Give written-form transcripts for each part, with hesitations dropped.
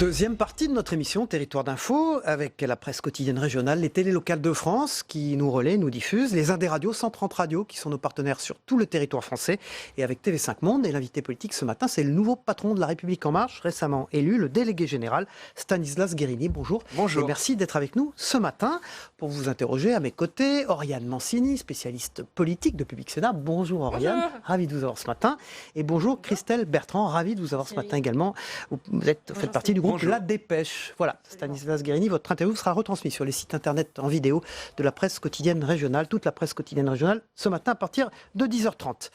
Deuxième partie de notre émission Territoire d'info avec la presse quotidienne régionale, les télés locales de France qui nous relaient, nous diffusent, les Indés Radio, 130 radios qui sont nos partenaires sur tout le territoire français et avec TV5 Monde. Et l'invité politique ce matin, c'est le nouveau patron de La République En Marche, récemment élu, le délégué général Stanislas Guerini. Bonjour. Bonjour. Et merci d'être avec nous ce matin pour vous interroger à mes côtés. Oriane Mancini, spécialiste politique de Public Sénat. Bonjour Oriane, ravi de vous avoir ce matin. Et bonjour Christelle Bertrand, ravi de vous avoir ce matin également. Vous faites partie du groupe La Dépêche. Voilà, Stanislas Guerini, votre interview sera retransmise sur les sites internet en vidéo de la presse quotidienne régionale, toute la presse quotidienne régionale, ce matin à partir de 10h30.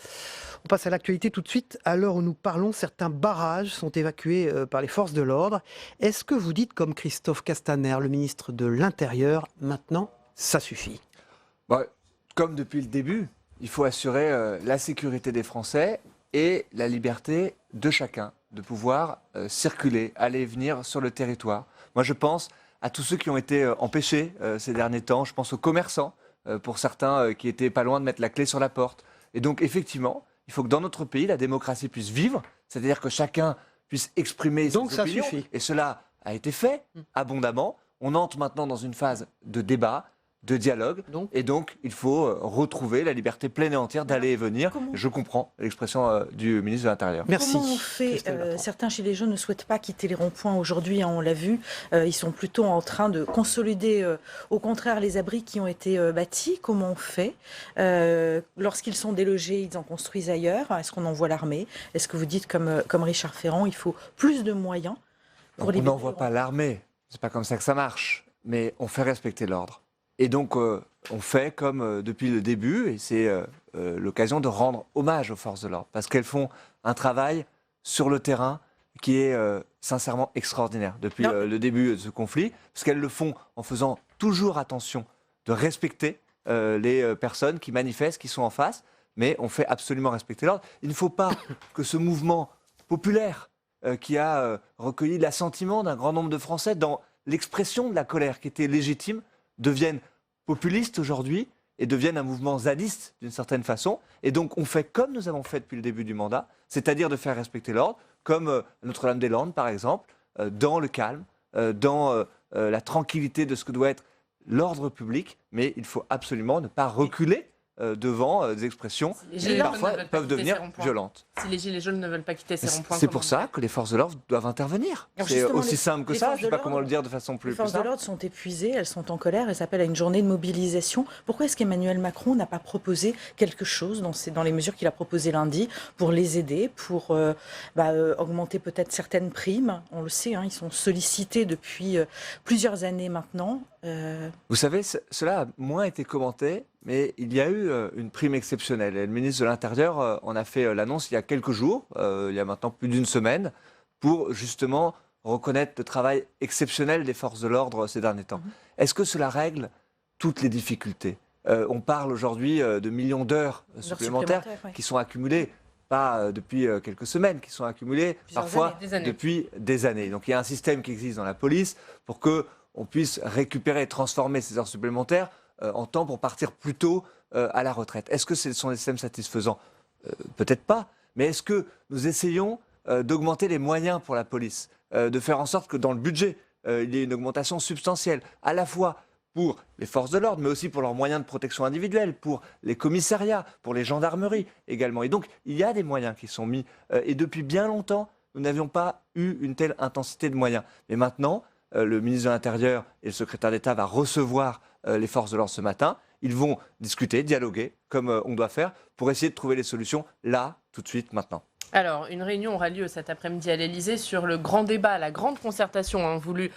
On passe à l'actualité tout de suite. À l'heure où nous parlons, certains barrages sont évacués par les forces de l'ordre. Est-ce que vous dites, comme Christophe Castaner, le ministre de l'Intérieur, maintenant, ça suffit? Comme depuis le début, il faut assurer la sécurité des Français et la liberté de chacun de pouvoir circuler, aller et venir sur le territoire. Moi, je pense à tous ceux qui ont été empêchés ces derniers temps. Je pense aux commerçants, pour certains qui étaient pas loin de mettre la clé sur la porte. Et donc, effectivement, il faut que dans notre pays, la démocratie puisse vivre, c'est-à-dire que chacun puisse exprimer ses opinions. Ça suffit. Et cela a été fait abondamment. On entre maintenant dans une phase de débat, de dialogue, et donc il faut retrouver la liberté pleine et entière d'aller et venir. Je comprends l'expression du ministre de l'Intérieur. Merci. Comment on fait certains gilets jaunes ne souhaitent pas quitter les ronds-points aujourd'hui, on l'a vu. Ils sont plutôt en train de consolider, au contraire, les abris qui ont été bâtis. Comment on fait lorsqu'ils sont délogés, ils en construisent ailleurs? Est-ce qu'on envoie l'armée? Est-ce que vous dites, comme Richard Ferrand, il faut plus de moyens pour On n'envoie pas l'armée, c'est pas comme ça que ça marche, mais on fait respecter l'ordre. Et donc, on fait comme depuis le début, et c'est l'occasion de rendre hommage aux forces de l'ordre, parce qu'elles font un travail sur le terrain qui est sincèrement extraordinaire depuis le début de ce conflit, parce qu'elles le font en faisant toujours attention de respecter les personnes qui manifestent, qui sont en face, mais on fait absolument respecter l'ordre. Il ne faut pas que ce mouvement populaire qui a recueilli l'assentiment d'un grand nombre de Français dans l'expression de la colère qui était légitime, deviennent populistes aujourd'hui et deviennent un mouvement zadiste d'une certaine façon. Et donc on fait comme nous avons fait depuis le début du mandat, c'est-à-dire de faire respecter l'ordre, comme Notre-Dame-des-Landes par exemple, dans le calme, dans la tranquillité de ce que doit être l'ordre public, mais il faut absolument ne pas reculer devant des expressions qui parfois peuvent devenir violentes. Si les gilets jaunes ne veulent pas quitter ces ronds-points, c'est pour ça que les forces de l'ordre doivent intervenir. C'est aussi simple que ça, je ne sais pas comment le dire de façon plus simple. Les forces de l'ordre sont épuisées, elles sont en colère, elles appellent à une journée de mobilisation. Pourquoi est-ce qu'Emmanuel Macron n'a pas proposé quelque chose dans les mesures qu'il a proposées lundi pour les aider, pour augmenter peut-être certaines primes? On le sait, ils sont sollicités depuis plusieurs années maintenant. Vous savez, cela a moins été commenté, mais il y a eu une prime exceptionnelle. Et le ministre de l'Intérieur en a fait l'annonce il y a quelques jours, il y a maintenant plus d'une semaine, pour justement reconnaître le travail exceptionnel des forces de l'ordre ces derniers temps. Est-ce que cela règle toutes les difficultés? On parle aujourd'hui de millions d'heures supplémentaires qui sont accumulées, pas depuis quelques semaines, qui sont accumulées parfois depuis des années. Donc il y a un système qui existe dans la police pour que on puisse récupérer et transformer ces heures supplémentaires en temps pour partir plus tôt à la retraite. Est-ce que ce sont des systèmes satisfaisants? Peut-être pas, mais est-ce que nous essayons d'augmenter les moyens pour la police, de faire en sorte que dans le budget, il y ait une augmentation substantielle, à la fois pour les forces de l'ordre, mais aussi pour leurs moyens de protection individuelle, pour les commissariats, pour les gendarmeries également. Et donc, il y a des moyens qui sont mis. Et depuis bien longtemps, nous n'avions pas eu une telle intensité de moyens. Mais maintenant, le ministre de l'Intérieur et le secrétaire d'État va recevoir les forces de l'ordre ce matin. Ils vont discuter, dialoguer, comme on doit faire, pour essayer de trouver les solutions là, tout de suite, maintenant. Alors, une réunion aura lieu cet après-midi à l'Élysée sur le grand débat, la grande concertation voulue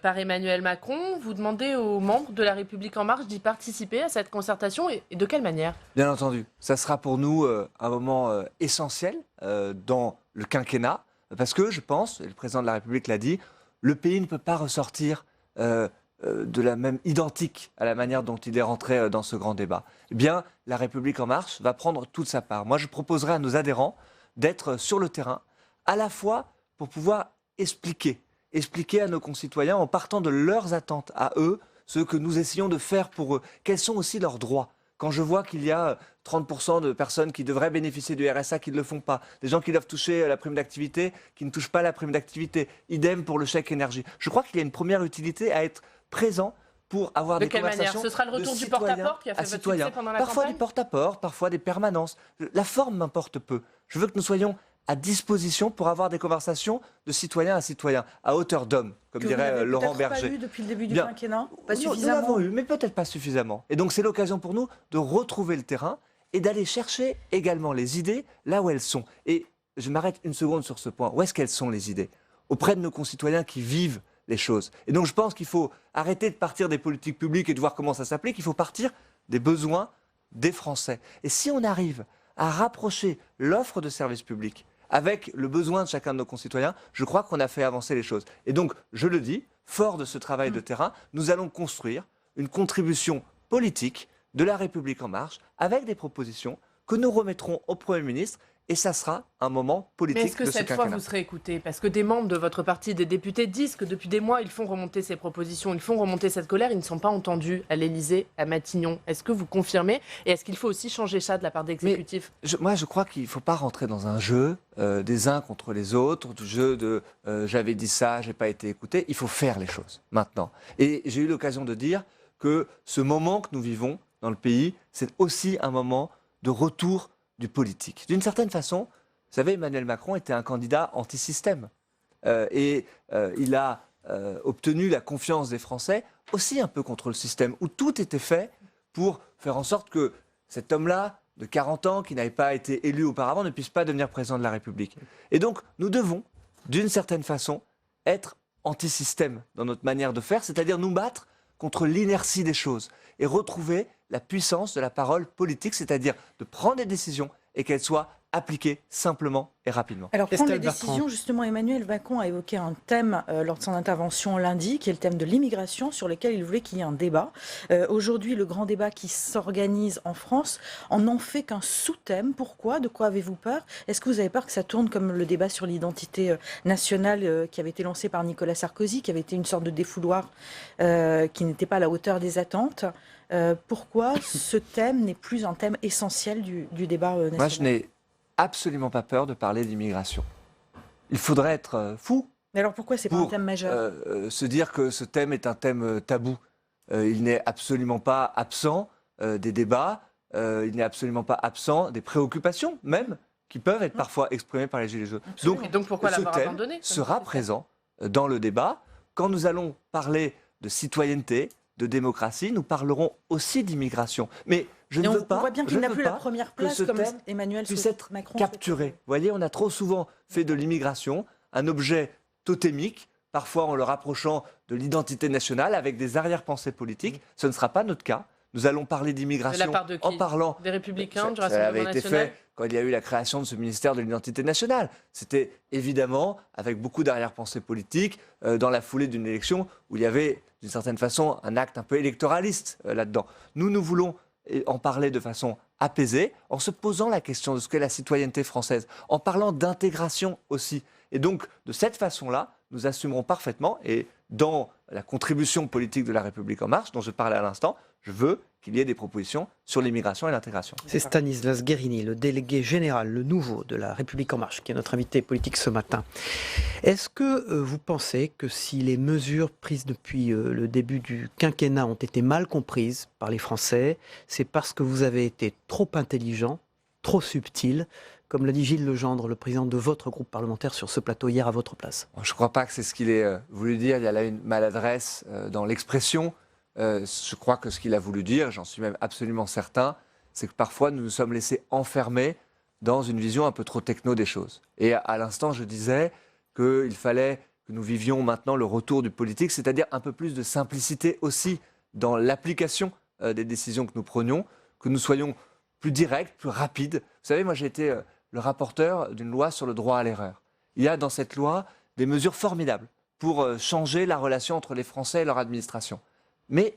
par Emmanuel Macron. Vous demandez aux membres de La République En Marche d'y participer à cette concertation et de quelle manière? Bien entendu. Ça sera pour nous un moment essentiel dans le quinquennat, parce que je pense, et le président de la République l'a dit, le pays ne peut pas ressortir de la même identique à la manière dont il est rentré dans ce grand débat. Eh bien, La République En Marche va prendre toute sa part. Moi, je proposerai à nos adhérents d'être sur le terrain, à la fois pour pouvoir expliquer à nos concitoyens, en partant de leurs attentes à eux, ce que nous essayons de faire pour eux. Quels sont aussi leurs droits? quand je vois qu'il y a 30% de personnes qui devraient bénéficier du RSA qui ne le font pas, des gens qui doivent toucher la prime d'activité qui ne touchent pas la prime d'activité, idem pour le chèque énergie. Je crois qu'il y a une première utilité à être présent pour avoir des conversations. De quelle manière ? Ce sera le retour du porte-à-porte qui a fait votre succès pendant la Parfois campagne ? du porte-à-porte, parfois des permanences. La forme m'importe peu. Je veux que nous soyons à disposition pour avoir des conversations de citoyen à citoyen, à hauteur d'homme, comme Que dirait vous n'avez Laurent peut-être Berger. pas eu depuis le début du Bien. quinquennat, pas Nous suffisamment. l'avons eu, mais peut-être pas suffisamment. Et donc c'est l'occasion pour nous de retrouver le terrain et d'aller chercher également les idées là où elles sont. Et je m'arrête une seconde sur ce point. Où est-ce qu'elles sont les idées ? Auprès de nos concitoyens qui vivent les choses. Et donc je pense qu'il faut arrêter de partir des politiques publiques et de voir comment ça s'applique. Il faut partir des besoins des Français. Et si on arrive à rapprocher l'offre de services publics avec le besoin de chacun de nos concitoyens, je crois qu'on a fait avancer les choses. Et donc, je le dis, fort de ce travail de terrain, nous allons construire une contribution politique de La République En Marche avec des propositions que nous remettrons au Premier ministre. Et ça sera un moment politique Mais est-ce que de ce cette fois quinquennat. vous serez écouté ? Parce que des membres de votre parti, des députés, disent que depuis des mois, ils font remonter ces propositions, ils font remonter cette colère, ils ne sont pas entendus à l'Élysée, à Matignon. Est-ce que vous confirmez ? Et est-ce qu'il faut aussi changer ça de la part d'exécutif ? Moi, je crois qu'il ne faut pas rentrer dans un jeu des uns contre les autres, du jeu de j'avais dit ça, j'ai pas été écouté. Il faut faire les choses maintenant. Et j'ai eu l'occasion de dire que ce moment que nous vivons dans le pays, c'est aussi un moment de retour du politique. D'une certaine façon, vous savez, Emmanuel Macron était un candidat anti-système. Il a obtenu la confiance des Français aussi un peu contre le système, où tout était fait pour faire en sorte que cet homme-là, de 40 ans, qui n'avait pas été élu auparavant, ne puisse pas devenir président de la République. Et donc, nous devons, d'une certaine façon, être anti-système dans notre manière de faire, c'est-à-dire nous battre contre l'inertie des choses et retrouver la puissance de la parole politique, c'est-à-dire de prendre des décisions et qu'elles soient appliquées simplement et rapidement. Alors, prendre les Christelle Bertrand. décisions, justement, Emmanuel Macron a évoqué un thème lors de son intervention lundi, qui est le thème de l'immigration, sur lequel il voulait qu'il y ait un débat. Aujourd'hui, le grand débat qui s'organise en France en n'en fait qu'un sous-thème. Pourquoi ? De quoi avez-vous peur ? Est-ce que vous avez peur que ça tourne comme le débat sur l'identité nationale qui avait été lancé par Nicolas Sarkozy, qui avait été une sorte de défouloir qui n'était pas à la hauteur des attentes ? Pourquoi ce thème n'est plus un thème essentiel du débat national ? Moi, je n'ai absolument pas peur de parler d'immigration. Il faudrait être fou Mais alors pourquoi c'est pas un pour thème majeur ? se dire que ce thème est un thème tabou. Il n'est absolument pas absent des débats, il n'est absolument pas absent des préoccupations même qui peuvent être parfois exprimées par les Gilets jaunes. Absolument. Et donc pourquoi ce l'avoir thème abandonné ? sera présent dans le débat. Quand nous allons parler de citoyenneté, de démocratie, nous parlerons aussi d'immigration. Mais je ne Et on veux pas, voit bien je qu'il n'a ne plus veux la pas première que place ce comme thème Emmanuel puisse souhaite- être Macron capturé. Vous voyez, on a trop souvent fait de l'immigration un objet totémique, parfois en le rapprochant de l'identité nationale avec des arrière-pensées politiques. Ce ne sera pas notre cas. Nous allons parler De d'immigration la part de qui ? en parlant. Des Républicains, du Ça avait Rassemblement été national ? fait quand il y a eu la création de ce ministère de l'identité nationale. C'était évidemment avec beaucoup d'arrière-pensées politiques dans la foulée d'une élection où il y avait d'une certaine façon un acte un peu électoraliste là-dedans. Nous voulons en parler de façon apaisée, en se posant la question de ce qu'est la citoyenneté française, en parlant d'intégration aussi. Et donc, de cette façon-là, nous assumerons parfaitement, et dans la contribution politique de La République En Marche, dont je parlais à l'instant, je veux qu'il y ait des propositions sur l'immigration et l'intégration. C'est Stanislas Guerini, le délégué général, le nouveau de La République En Marche, qui est notre invité politique ce matin. Est-ce que vous pensez que si les mesures prises depuis le début du quinquennat ont été mal comprises par les Français, c'est parce que vous avez été trop intelligent, trop subtil, comme l'a dit Gilles Legendre, le président de votre groupe parlementaire, sur ce plateau hier à votre place? Je ne crois pas que c'est ce qu'il ait voulu dire. Il y a là une maladresse dans l'expression. Je crois que ce qu'il a voulu dire, j'en suis même absolument certain, c'est que parfois nous nous sommes laissés enfermer dans une vision un peu trop techno des choses. Et à l'instant, je disais qu'il fallait que nous vivions maintenant le retour du politique, c'est-à-dire un peu plus de simplicité aussi dans l'application des décisions que nous prenions, que nous soyons plus directs, plus rapides. Vous savez, moi j'ai été le rapporteur d'une loi sur le droit à l'erreur. Il y a dans cette loi des mesures formidables pour changer la relation entre les Français et leur administration. Mais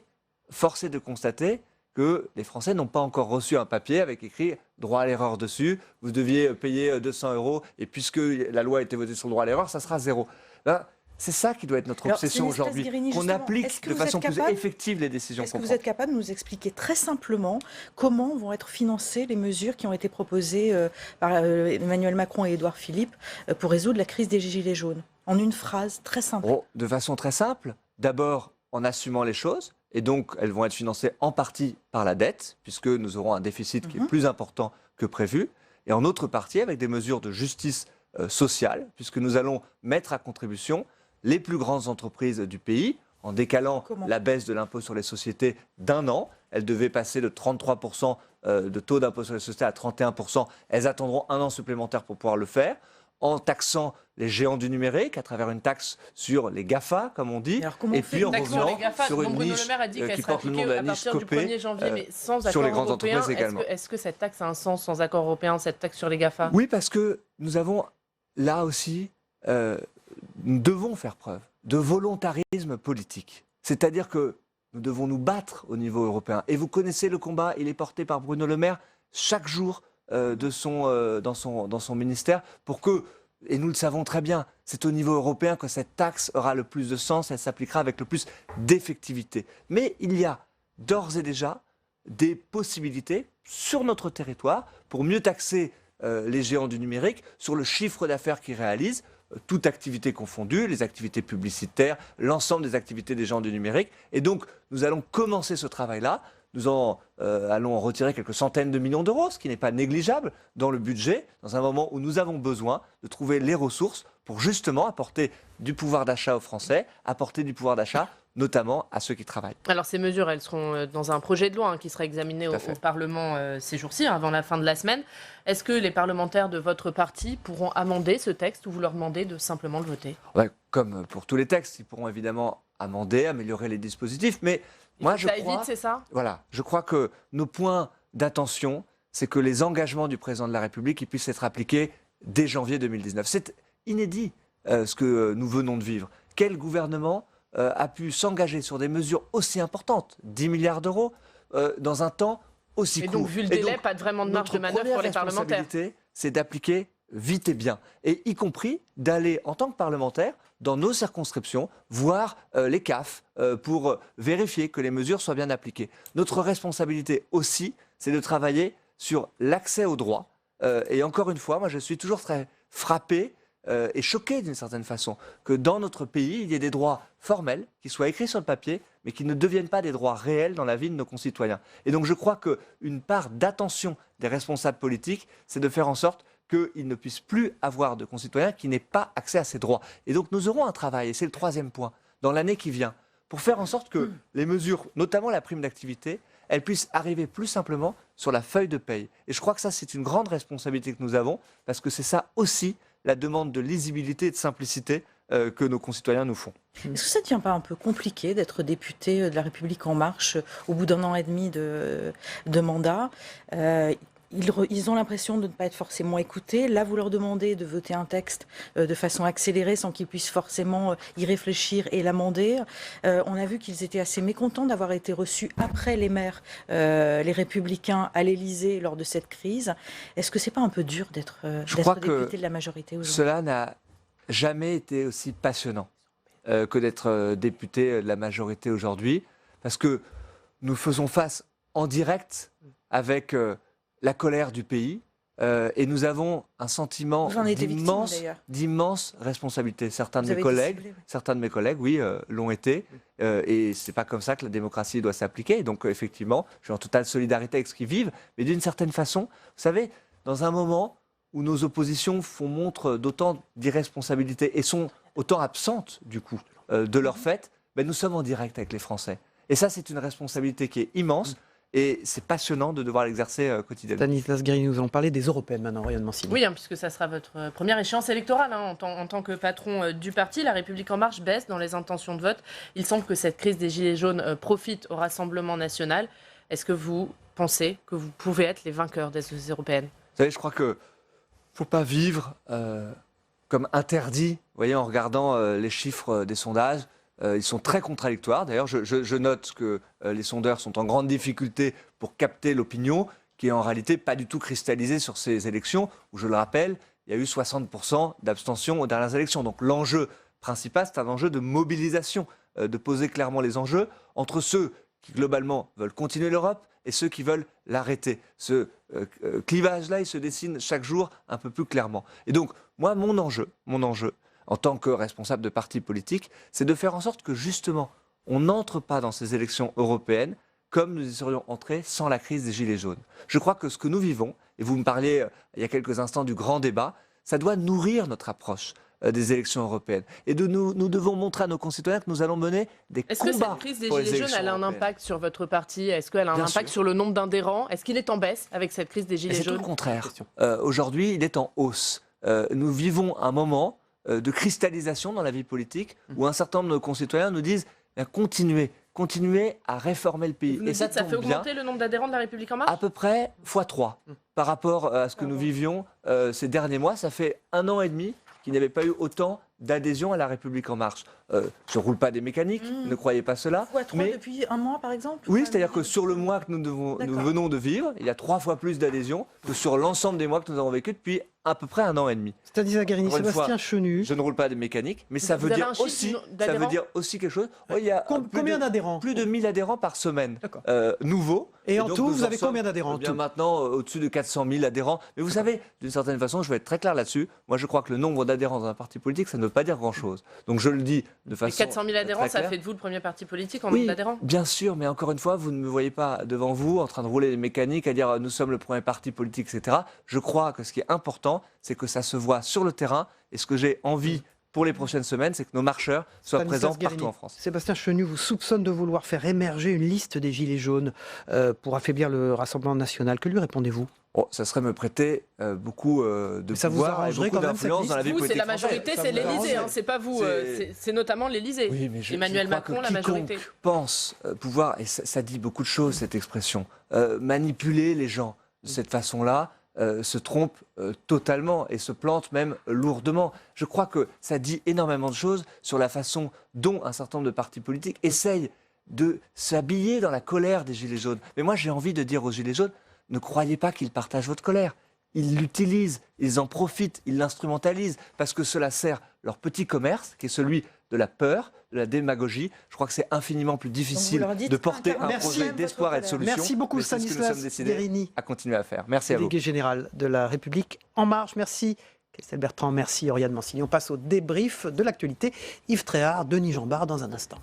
force est de constater que les Français n'ont pas encore reçu un papier avec écrit « droit à l'erreur » dessus. Vous deviez payer 200 € et puisque la loi a été votée sur le droit à l'erreur, ça sera zéro. Là, C'est ça qui doit être notre Alors, obsession Stanislas aujourd'hui, Guérini, qu'on justement, applique est-ce que de vous êtes façon plus capable- effective les décisions Est-ce qu'on que vous prend. êtes capable de nous expliquer très simplement comment vont être financées les mesures qui ont été proposées par Emmanuel Macron et Édouard Philippe pour résoudre la crise des Gilets jaunes? En une phrase très simple. Bon, de façon très simple, d'abord en assumant les choses, et donc elles vont être financées en partie par la dette, puisque nous aurons un déficit qui est plus important que prévu, et en autre partie avec des mesures de justice sociale, puisque nous allons mettre à contribution les plus grandes entreprises du pays, en décalant Comment ? la baisse de l'impôt sur les sociétés d'un an. Elle devait passer de 33% de taux d'impôt sur les sociétés à 31%. Elles attendront un an supplémentaire pour pouvoir le faire, en taxant les géants du numérique à travers une taxe sur les GAFA, comme on dit, Alors, comment et on fait puis en Taxe sur les revenant GAFA, sur dont une Bruno niche Le Maire a dit qu'elle qui serait porte le nom appliquée de la à niche partir du 1er Copé, janvier, mais sans sur accord les grandes européen. entreprises également. Est-ce que cette taxe a un sens sans accord européen, cette taxe sur les GAFA? Oui, parce que nous avons là aussi, nous devons faire preuve de volontarisme politique. C'est-à-dire que nous devons nous battre au niveau européen. Et vous connaissez le combat, il est porté par Bruno Le Maire chaque jour dans son ministère pour que, et nous le savons très bien, c'est au niveau européen que cette taxe aura le plus de sens, elle s'appliquera avec le plus d'effectivité. Mais il y a d'ores et déjà des possibilités sur notre territoire pour mieux taxer les géants du numérique sur le chiffre d'affaires qu'ils réalisent, toute activité confondue, les activités publicitaires, l'ensemble des activités des géants du numérique. Et donc, nous allons commencer ce travail-là. Nous allons en retirer quelques centaines de millions d'euros, ce qui n'est pas négligeable dans le budget, dans un moment où nous avons besoin de trouver les ressources pour justement apporter du pouvoir d'achat aux Français, apporter du pouvoir d'achat notamment à ceux qui travaillent. Alors ces mesures, elles seront dans un projet de loi qui sera examiné au Parlement ces jours-ci, avant la fin de la semaine. Est-ce que les parlementaires de votre parti pourront amender ce texte ou vous leur demandez de simplement le voter? Ouais, comme pour tous les textes, ils pourront évidemment amender, améliorer les dispositifs, mais moi je ça crois... évite, c'est ça? Voilà, je crois que nos points d'attention, c'est que les engagements du président de la République ils puissent être appliqués dès janvier 2019. C'est inédit ce que nous venons de vivre. Quel gouvernement a pu s'engager sur des mesures aussi importantes, 10 milliards d'euros, dans un temps aussi court. Et donc, vu le délai, pas vraiment de marge de manœuvre pour les parlementaires. Notre responsabilité, c'est d'appliquer vite et bien, et y compris d'aller, en tant que parlementaire, dans nos circonscriptions, voir les CAF pour vérifier que les mesures soient bien appliquées. Notre responsabilité aussi, c'est de travailler sur l'accès aux droits. Et encore une fois, moi je suis toujours très frappé et choqué d'une certaine façon que dans notre pays, il y ait des droits formels qui soient écrits sur le papier, mais qui ne deviennent pas des droits réels dans la vie de nos concitoyens. Et donc je crois qu'une part d'attention des responsables politiques, c'est de faire en sorte qu'ils ne puissent plus avoir de concitoyens qui n'aient pas accès à ces droits. Et donc nous aurons un travail, et c'est le troisième point, dans l'année qui vient, pour faire en sorte que les mesures, notamment la prime d'activité, elles puissent arriver plus simplement sur la feuille de paye. Et je crois que ça, c'est une grande responsabilité que nous avons, parce que c'est ça aussi la demande de lisibilité et de simplicité que nos concitoyens nous font. Est-ce que ça ne devient pas un peu compliqué d'être député de la République En Marche au bout d'un an et demi de mandat? Ils ont l'impression de ne pas être forcément écoutés. Là, vous leur demandez de voter un texte de façon accélérée sans qu'ils puissent forcément y réfléchir et l'amender. On a vu qu'ils étaient assez mécontents d'avoir été reçus après les maires, les Républicains, à l'Élysée lors de cette crise. Est-ce que c'est pas un peu dur d'être député de la majorité aujourd'hui? Cela n'a jamais été aussi passionnant que d'être député de la majorité aujourd'hui, parce que nous faisons face en direct avec la colère du pays, et nous avons un sentiment d'immense responsabilité. Certains de mes collègues, oui, l'ont été, et c'est pas comme ça que la démocratie doit s'appliquer. Donc effectivement, je suis en totale solidarité avec ce qu'ils vivent, mais d'une certaine façon, vous savez, dans un moment où nos oppositions font montre d'autant d'irresponsabilité et sont autant absentes du coup de leur fait, ben, nous sommes en direct avec les Français. Et ça, c'est une responsabilité qui est immense. Et c'est passionnant de devoir l'exercer quotidiennement. Stanislas Guérini, nous allons parler des européennes maintenant, Oriane Mancini. Oui, puisque ça sera votre première échéance électorale en tant que patron du parti. La République En Marche baisse dans les intentions de vote. Il semble que cette crise des Gilets jaunes profite au Rassemblement national. Est-ce que vous pensez que vous pouvez être les vainqueurs des européennes? Vous savez, je crois qu'il ne faut pas vivre comme interdit, vous voyez, en regardant les chiffres des sondages. Ils sont très contradictoires. D'ailleurs, je note que les sondeurs sont en grande difficulté pour capter l'opinion, qui est en réalité pas du tout cristallisée sur ces élections, où, je le rappelle, il y a eu 60% d'abstention aux dernières élections. Donc l'enjeu principal, c'est un enjeu de mobilisation, de poser clairement les enjeux entre ceux qui, globalement, veulent continuer l'Europe et ceux qui veulent l'arrêter. Ce clivage-là, il se dessine chaque jour un peu plus clairement. Et donc, moi, mon enjeu, en tant que responsable de parti politique, c'est de faire en sorte que, justement, on n'entre pas dans ces élections européennes comme nous y serions entrés sans la crise des Gilets jaunes. Je crois que ce que nous vivons, et vous me parliez il y a quelques instants du grand débat, ça doit nourrir notre approche des élections européennes. Et nous devons montrer à nos concitoyens que nous allons mener des combats. Est-ce que cette crise des Gilets jaunes a un impact sur votre parti? Est-ce qu'elle a un impact sur le nombre d'adhérents? Est-ce qu'il est en baisse avec cette crise des Gilets jaunes? C'est tout le contraire. Aujourd'hui, il est en hausse. Nous vivons un moment de cristallisation dans la vie politique où un certain nombre de nos concitoyens nous disent continuez à réformer le pays. Et ça fait augmenter le nombre d'adhérents de la République En Marche? À peu près x3 par rapport à ce que nous vivions ces derniers mois. Ça fait 1 an et demi qu'il n'y avait pas eu autant d'adhésion à la République En Marche. Je ne roule pas des mécaniques, ne croyez pas cela. Mais depuis 1 mois, par exemple? Oui, c'est-à-dire que sur le mois que nous venons de vivre, il y a 3 fois plus d'adhésion que sur l'ensemble des mois que nous avons vécu depuis à peu près 1 an et demi. Stanislas Guerini, Sébastien Chenu. Je ne roule pas des mécaniques, mais ça veut dire aussi quelque chose. Il y a combien d'adhérents? Plus de 1000 adhérents par semaine nouveaux. Et en tout, vous avez combien d'adhérents? Bien maintenant, au-dessus de 400 000 adhérents. Mais vous savez, d'une certaine façon, je vais être très clair là-dessus. Moi, je crois que le nombre d'adhérents dans un parti politique, ça ne veut pas dire grand-chose. Donc je le dis de façon. Mais 400 000 adhérents, ça fait de vous le premier parti politique en nombre d'adhérents? Bien sûr, mais encore une fois, vous ne me voyez pas devant vous en train de rouler les mécaniques, à dire nous sommes le premier parti politique, etc. Je crois que ce qui est important, c'est que ça se voit sur le terrain. Et ce que j'ai envie pour les prochaines semaines, c'est que nos marcheurs soient présents partout en France. Sébastien Chenu vous soupçonne de vouloir faire émerger une liste des Gilets jaunes pour affaiblir le Rassemblement national. Que lui répondez-vous? Ça serait me prêter beaucoup de pouvoir et beaucoup d'influence dans la vie politique. C'est la majorité, c'est l'Élysée, c'est pas vous, c'est notamment l'Élysée. Oui, mais Emmanuel Macron, la majorité. Quiconque pense pouvoir, et ça dit beaucoup de choses cette expression, manipuler les gens de cette façon-là, se trompe totalement et se plante même lourdement. Je crois que ça dit énormément de choses sur la façon dont un certain nombre de partis politiques essayent de s'habiller dans la colère des Gilets jaunes. Mais moi, j'ai envie de dire aux Gilets jaunes, ne croyez pas qu'ils partagent votre colère. Ils l'utilisent, ils en profitent, ils l'instrumentalisent, parce que cela sert leur petit commerce, qui est celui de la peur, de la démagogie. Je crois que c'est infiniment plus difficile de porter un projet d'espoir et de solution. Merci beaucoup, Stanislas Guerini, à continuer à faire. Merci à vous. Délégué général de la République En Marche. Merci Christelle Bertrand, merci Oriane Mancini. On passe au débrief de l'actualité. Yves Tréhard, Denis Jambard dans un instant.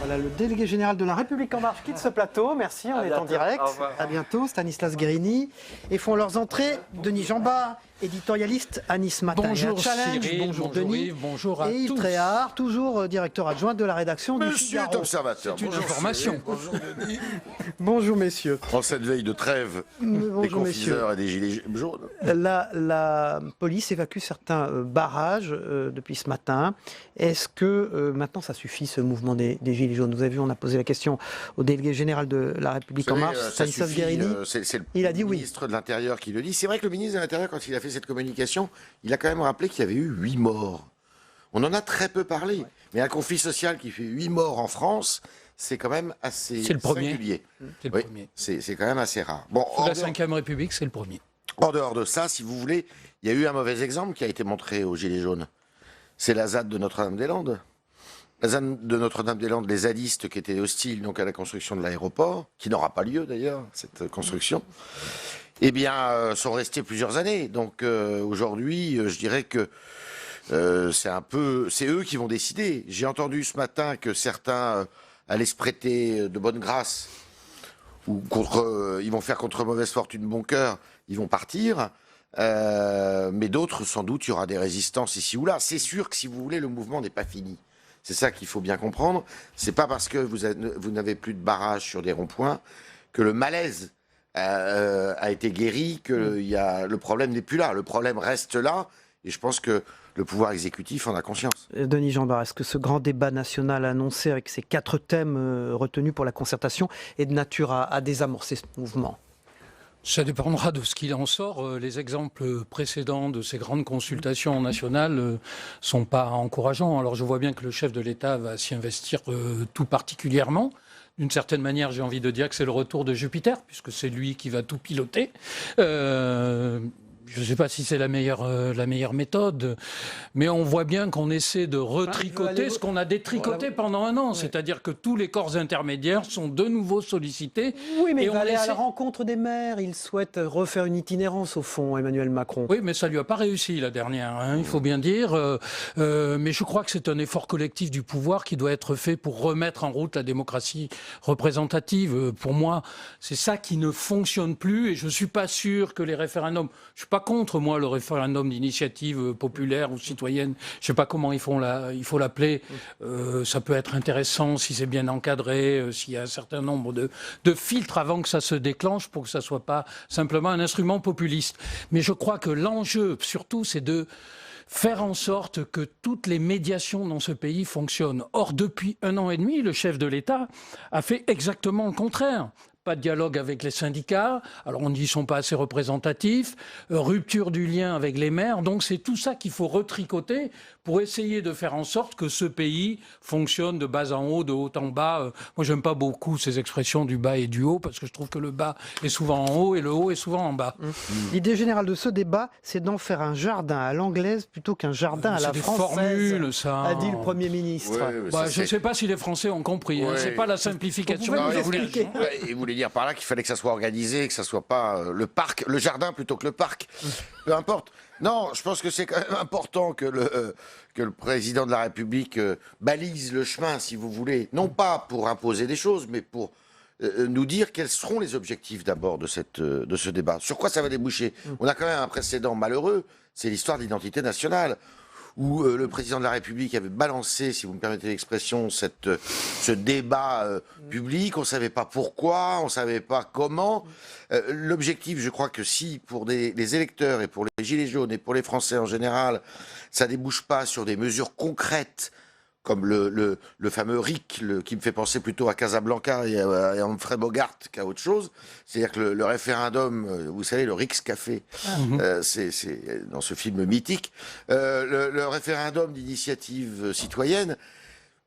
Voilà, le délégué général de la République En Marche quitte ce plateau. Merci, on est en direct. À bientôt, Stanislas Guerini. Et font leurs entrées Denis Jambard, éditorialiste à Nice Matin. Bonjour Challenge. Cyril, bonjour Denis. Yves, bonjour à et Yves tous. Tréhard, toujours directeur adjoint de la rédaction du Monsieur Figaro. est observateur. C'est une Bonjour information. Cyril, bonjour Denis. Bonjour messieurs. En cette veille de trêve des Bonjour messieurs. confiseurs et des gilets jaunes. La police évacue certains barrages depuis ce matin. Est-ce que maintenant ça suffit ce mouvement des Gilets jaunes? Vous avez vu, on a posé la question au délégué général de la République En Marche, Stanislas Guerini. C'est Il a dit le oui. ministre de l'Intérieur qui le dit. C'est vrai que le ministre de l'Intérieur, quand il a fait cette communication, il a quand même rappelé qu'il y avait eu 8 morts. On en a très peu parlé. Mais un conflit social qui fait 8 morts en France, c'est quand même assez singulier. C'est le premier. C'est quand même assez rare. Bon, Sous la Ve République, c'est le premier. En dehors de ça, si vous voulez, il y a eu un mauvais exemple qui a été montré aux Gilets jaunes. C'est la ZAD de Notre-Dame-des-Landes. La ZAD de Notre-Dame-des-Landes, les zadistes qui étaient hostiles donc, à la construction de l'aéroport, qui n'aura pas lieu d'ailleurs, cette construction, eh bien, sont restés plusieurs années. Donc aujourd'hui, je dirais que c'est eux qui vont décider. J'ai entendu ce matin que certains allaient se prêter de bonne grâce, ou ils vont faire contre mauvaise fortune bon cœur, ils vont partir. Mais d'autres, sans doute, il y aura des résistances ici ou là. C'est sûr que si vous voulez, le mouvement n'est pas fini. C'est ça qu'il faut bien comprendre. C'est pas parce que vous n'avez plus de barrage sur des ronds-points que le malaise a été guéri, que le problème n'est plus là. Le problème reste là, et je pense que le pouvoir exécutif en a conscience. Denis Jambard, est-ce que ce grand débat national annoncé avec ces 4 thèmes retenus pour la concertation est de nature à désamorcer ce mouvement ? Ça dépendra de ce qu'il en sort. Les exemples précédents de ces grandes consultations nationales sont pas encourageants. Alors je vois bien que le chef de l'État va s'y investir tout particulièrement. D'une certaine manière, j'ai envie de dire que c'est le retour de Jupiter, puisque c'est lui qui va tout piloter. je ne sais pas si c'est la meilleure méthode, mais on voit bien qu'on essaie de retricoter ce qu'on a détricoté pendant un an. Ouais. C'est-à-dire que tous les corps intermédiaires sont de nouveau sollicités. Oui, mais il va aller à la rencontre des maires. Il souhaite refaire une itinérance, au fond, Emmanuel Macron. Oui, mais ça ne lui a pas réussi, la dernière, hein, il faut bien dire. Mais je crois que c'est un effort collectif du pouvoir qui doit être fait pour remettre en route la démocratie représentative. Pour moi, c'est ça qui ne fonctionne plus. Et je ne suis pas sûr que les référendums... Je suis pas contre, moi, le référendum d'initiative populaire ou citoyenne. Je sais pas comment il faut l'appeler. Ça peut être intéressant si c'est bien encadré, s'il y a un certain nombre de filtres avant que ça se déclenche pour que ça soit pas simplement un instrument populiste. Mais je crois que l'enjeu, surtout, c'est de faire en sorte que toutes les médiations dans ce pays fonctionnent. Or, depuis 1 an et demi, le chef de l'État a fait exactement le contraire. Pas de dialogue avec les syndicats, alors on dit qu'ils ne sont pas assez représentatifs, rupture du lien avec les maires, donc c'est tout ça qu'il faut retricoter pour essayer de faire en sorte que ce pays fonctionne de bas en haut, de haut en bas. Moi, j'aime pas beaucoup ces expressions du bas et du haut, parce que je trouve que le bas est souvent en haut et le haut est souvent en bas. L'idée générale de ce débat, c'est d'en faire un jardin à l'anglaise plutôt qu'un jardin à la française, formules, ça. A dit le Premier ministre. Oui, je ne sais pas si les Français ont compris, hein. C'est pas la simplification. Il voulait dire par là qu'il fallait que ça soit organisé, que ça soit pas le jardin plutôt que le parc. Peu importe. Non, je pense que c'est quand même important que le président de la République balise le chemin, si vous voulez, non pas pour imposer des choses, mais pour nous dire quels seront les objectifs d'abord de ce débat. Sur quoi ça va déboucher? On a quand même un précédent malheureux, c'est l'histoire de l'identité nationale, où le président de la République avait balancé, si vous me permettez l'expression, ce débat public. On ne savait pas pourquoi, on ne savait pas comment. L'objectif, je crois que si, pour les électeurs et pour les Gilets jaunes et pour les Français en général, ça ne débouche pas sur des mesures concrètes, comme le fameux RIC, qui me fait penser plutôt à Casablanca et à Humphrey Bogart qu'à autre chose. C'est-à-dire que le référendum, vous savez, le RICS Café, c'est dans ce film mythique, le référendum d'initiative citoyenne.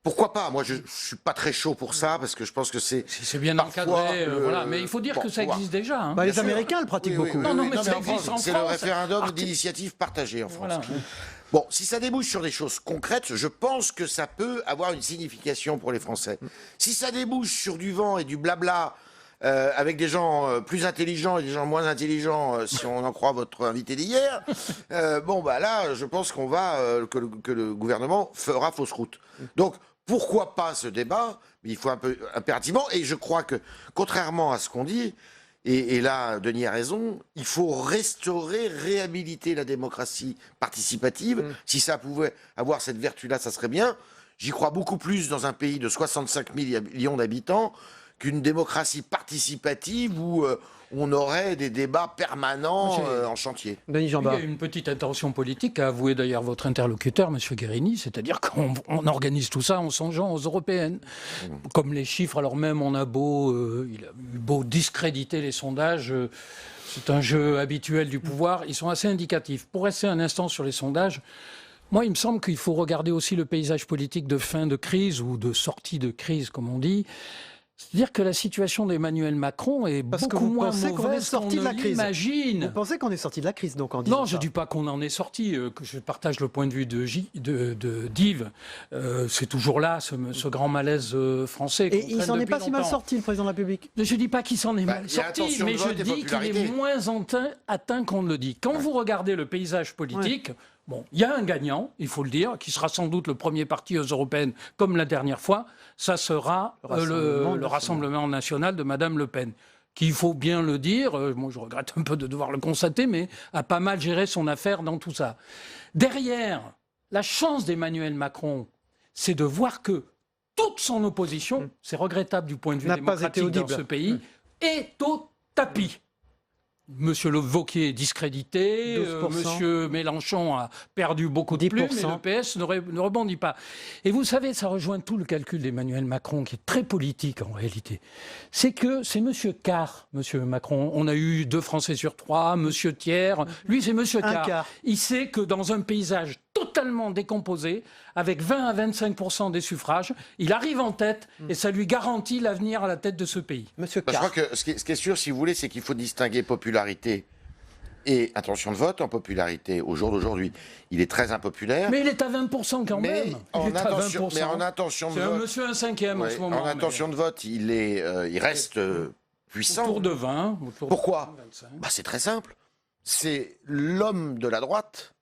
Pourquoi pas? Moi, je suis pas très chaud pour ça, parce que je pense que c'est bien encadré, voilà. Mais il faut dire que ça existe déjà. Hein. Les Américains le pratiquent beaucoup. Non, mais ça existe en France. C'est le référendum d'initiative partagée en France. Voilà. Bon, si ça débouche sur des choses concrètes, je pense que ça peut avoir une signification pour les Français. Si ça débouche sur du vent et du blabla, avec des gens plus intelligents et des gens moins intelligents, si on en croit votre invité d'hier, là, je pense que le gouvernement fera fausse route. Donc, pourquoi pas ce débat? Mais il faut impérativement, et je crois que, contrairement à ce qu'on dit, et là, Denis a raison, il faut restaurer, réhabiliter la démocratie participative. Si ça pouvait avoir cette vertu-là, ça serait bien. J'y crois beaucoup plus dans un pays de 65 millions d'habitants qu'une démocratie participative où on aurait des débats permanents en chantier. Il y a une petite intention politique qu'a avoué d'ailleurs votre interlocuteur, M. Guérini, c'est-à-dire qu'on organise tout ça en songeant aux européennes. Comme les chiffres, alors même il a eu beau discréditer les sondages, c'est un jeu habituel du pouvoir, ils sont assez indicatifs. Pour rester un instant sur les sondages, moi il me semble qu'il faut regarder aussi le paysage politique de fin de crise ou de sortie de crise, comme on dit. C'est-à-dire que la situation d'Emmanuel Macron est beaucoup moins mauvaise qu'on ne l'imagine. Vous pensez qu'on est sorti de la crise, donc, en disant Non, je ne dis pas qu'on en est sorti, que je partage le point de vue d'Yves. C'est toujours là, ce grand malaise français. Et il s'en est pas si mal sorti, le président de la République. Je ne dis pas qu'il s'en est mal sorti, mais je dis qu'il est moins atteint qu'on ne le dit. Quand vous regardez le paysage politique... Bon, il y a un gagnant, il faut le dire, qui sera sans doute le premier parti aux européennes, comme la dernière fois. Ça sera le Rassemblement national de Madame Le Pen, qui, il faut bien le dire, moi je regrette un peu de devoir le constater, mais a pas mal géré son affaire dans tout ça. Derrière, la chance d'Emmanuel Macron, c'est de voir que toute son opposition, c'est regrettable du point de vue démocratique dans ce pays, est au tapis. Monsieur Le Wauquiez est discrédité, Monsieur Mélenchon a perdu beaucoup de plumes, mais le PS ne rebondit pas. Et vous savez, ça rejoint tout le calcul d'Emmanuel Macron, qui est très politique en réalité. C'est que c'est Monsieur Carr, Monsieur Macron. On a eu 2 Français sur 3, Monsieur Thiers. Lui, c'est Monsieur Carr. Il sait que dans un paysage totalement décomposé, avec 20 à 25% des suffrages, il arrive en tête et ça lui garantit l'avenir à la tête de ce pays. Monsieur Carr. Je crois que ce qui est sûr, si vous voulez, c'est qu'il faut distinguer popularité et intention de vote en popularité au jour d'aujourd'hui. Il est très impopulaire. Mais il est à 20% quand Mais même. en Il est à intention, 20%. mais en intention de C'est un vote. monsieur un cinquième en Ouais, ce moment. en intention de vote, il reste puissant. Autour de 20. Pourquoi 25. Bah, c'est très simple. C'est l'homme de la droite,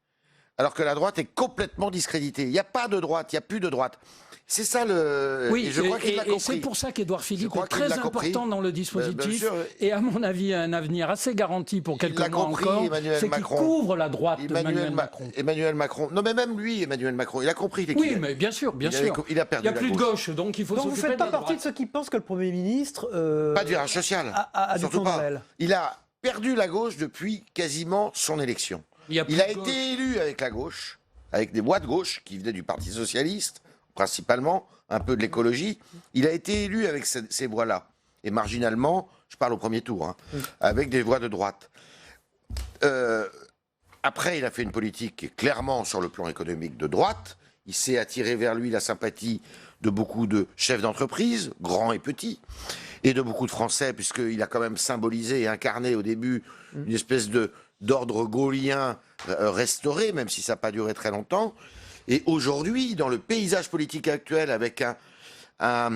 alors que la droite est complètement discréditée. Il n'y a pas de droite, il n'y a plus de droite. C'est ça le. Oui, et je crois qu'il l'a et compris. c'est pour ça qu'Édouard Philippe crois est qu'il très l'a compris. important dans le Bien dispositif sûr. et à mon avis a un avenir assez garanti pour quelques l'a mois compris, encore. Emmanuel C'est qu'il Macron. couvre la droite de Macron. Emmanuel Macron. Non, mais même lui, Emmanuel Macron, il a compris. Oui, mais bien sûr, bien sûr. Il a perdu Il n'y a la plus de gauche. gauche, donc il faut Donc vous ne s'occuper faites de pas la partie de droite. ceux qui pensent que le Premier ministre Pas de virage social. a du Surtout plomb dans pas. l'aile. Il a perdu la gauche depuis quasiment son élection. Il y a plus Il a de gauche. été élu avec la gauche, avec des voix de gauche qui venaient du Parti Socialiste, principalement, un peu de l'écologie. Il a été élu avec ces voix-là. Et marginalement, je parle au premier tour, hein, avec des voix de droite. Après, il a fait une politique qui est clairement sur le plan économique de droite. Il s'est attiré vers lui la sympathie de beaucoup de chefs d'entreprise, grands et petits, et de beaucoup de Français, puisqu'il a quand même symbolisé et incarné au début une espèce d'ordre gaulien restauré, même si ça n'a pas duré très longtemps. Et aujourd'hui, dans le paysage politique actuel, avec un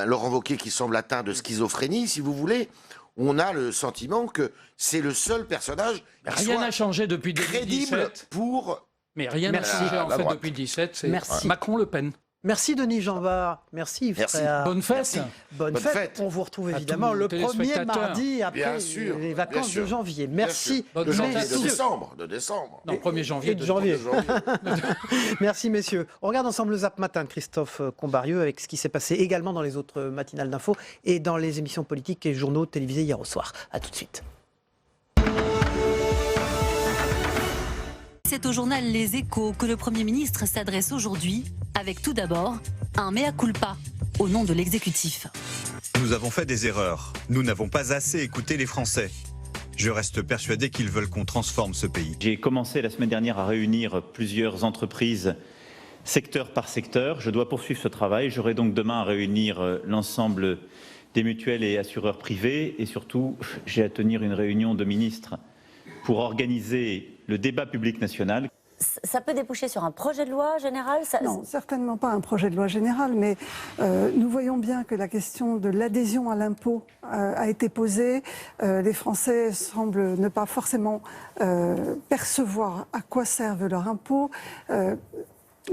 Laurent Wauquiez qui semble atteint de schizophrénie, si vous voulez, on a le sentiment que c'est le seul personnage qui Rien soit n'a changé depuis crédible 2017. pour... Mais rien n'a Merci. changé en La fait droite. depuis 2017. C'est Merci. Macron-Le Pen. Merci Denis Jeanbart. Merci Yves Merci. Fréard. Bonne fête. Merci. Bonne Bonne fête. fête. On vous retrouve À évidemment tous le nos premier téléspectateurs. mardi après Bien sûr, les bien vacances sûr. de janvier. Bien Merci. sûr. Bonne De fête janvier, à de tous. décembre, de décembre. Non, 1er janvier. Et de janvier. De janvier. Merci messieurs. On regarde ensemble le Zap Matin de Christophe Combarieux avec ce qui s'est passé également dans les autres matinales d'infos et dans les émissions politiques et journaux télévisés hier au soir. A tout de suite. C'est au journal Les Échos que le Premier ministre s'adresse aujourd'hui, avec tout d'abord un mea culpa au nom de l'exécutif. Nous avons fait des erreurs. Nous n'avons pas assez écouté les Français. Je reste persuadé qu'ils veulent qu'on transforme ce pays. J'ai commencé la semaine dernière à réunir plusieurs entreprises secteur par secteur. Je dois poursuivre ce travail. J'aurai donc demain à réunir l'ensemble des mutuelles et assureurs privés. Et surtout, j'ai à tenir une réunion de ministres pour organiser le débat public national. Ça peut déboucher sur un projet de loi général Non, certainement pas un projet de loi général, mais nous voyons bien que la question de l'adhésion à l'impôt a été posée. Les Français semblent ne pas forcément percevoir à quoi servent leurs impôts.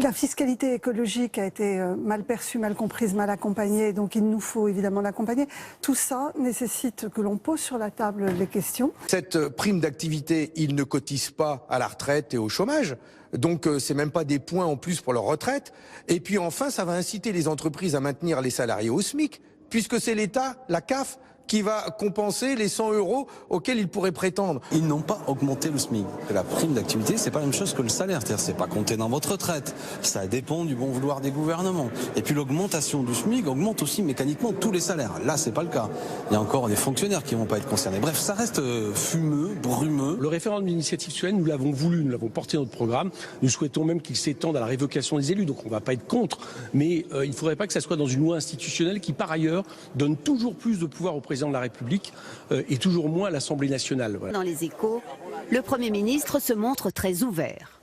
La fiscalité écologique a été mal perçue, mal comprise, mal accompagnée, donc il nous faut évidemment l'accompagner. Tout ça nécessite que l'on pose sur la table les questions. Cette prime d'activité, ils ne cotisent pas à la retraite et au chômage. Donc c'est même pas des points en plus pour leur retraite. Et puis enfin, ça va inciter les entreprises à maintenir les salariés au SMIC, puisque c'est l'État, la CAF, qui va compenser les 100 € auxquels ils pourraient prétendre. Ils n'ont pas augmenté le SMIC. La prime d'activité, c'est pas la même chose que le salaire. C'est-à-dire, c'est pas compté dans votre retraite. Ça dépend du bon vouloir des gouvernements. Et puis l'augmentation du SMIC augmente aussi mécaniquement tous les salaires. Là, c'est pas le cas. Il y a encore des fonctionnaires qui vont pas être concernés. Bref, ça reste fumeux, brumeux. Le référendum d'initiative citoyenne, nous l'avons voulu, nous l'avons porté dans notre programme. Nous souhaitons même qu'il s'étende à la révocation des élus. Donc on ne va pas être contre. Mais il ne faudrait pas que ça soit dans une loi institutionnelle qui, par ailleurs, donne toujours plus de pouvoir au président de la République et toujours moins à l'Assemblée nationale. Voilà. Dans Les Échos, le Premier ministre se montre très ouvert.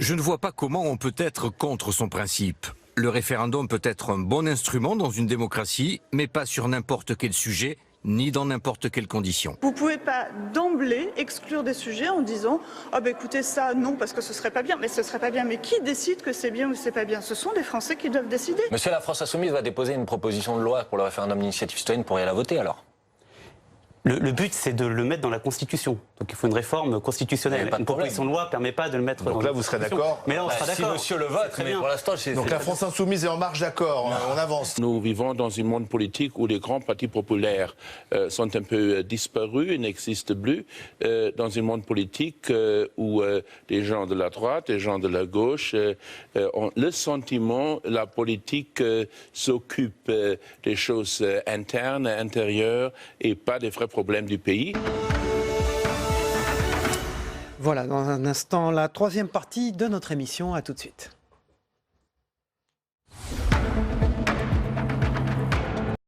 Je ne vois pas comment on peut être contre son principe. Le référendum peut être un bon instrument dans une démocratie, mais pas sur n'importe quel sujet, ni dans n'importe quelle condition. Vous ne pouvez pas d'emblée exclure des sujets en disant « Ah ben écoutez ça, non, parce que ce serait pas bien ». Mais ce serait pas bien. Mais qui décide que c'est bien ou c'est pas bien? Ce sont les Français qui doivent décider. Monsieur, la France Insoumise va déposer une proposition de loi pour le référendum d'initiative citoyenne. Pourriez la voter alors? Le but, c'est de le mettre dans la Constitution. Donc il faut une réforme constitutionnelle. Une proposition de loi ne permet pas de le mettre dans la Constitution. Donc là, vous serez d'accord? Mais là, on sera d'accord. Si monsieur le vote, mais pour l'instant, c'est... Donc la France Insoumise est en marche d'accord, on avance. Nous vivons dans un monde politique où les grands partis populaires sont un peu disparus et n'existent plus. Dans un monde politique où les gens de la droite, les gens de la gauche ont le sentiment que la politique s'occupe des choses internes, intérieures et pas des vrais problèmes du pays. Voilà, dans un instant, la troisième partie de notre émission. À tout de suite.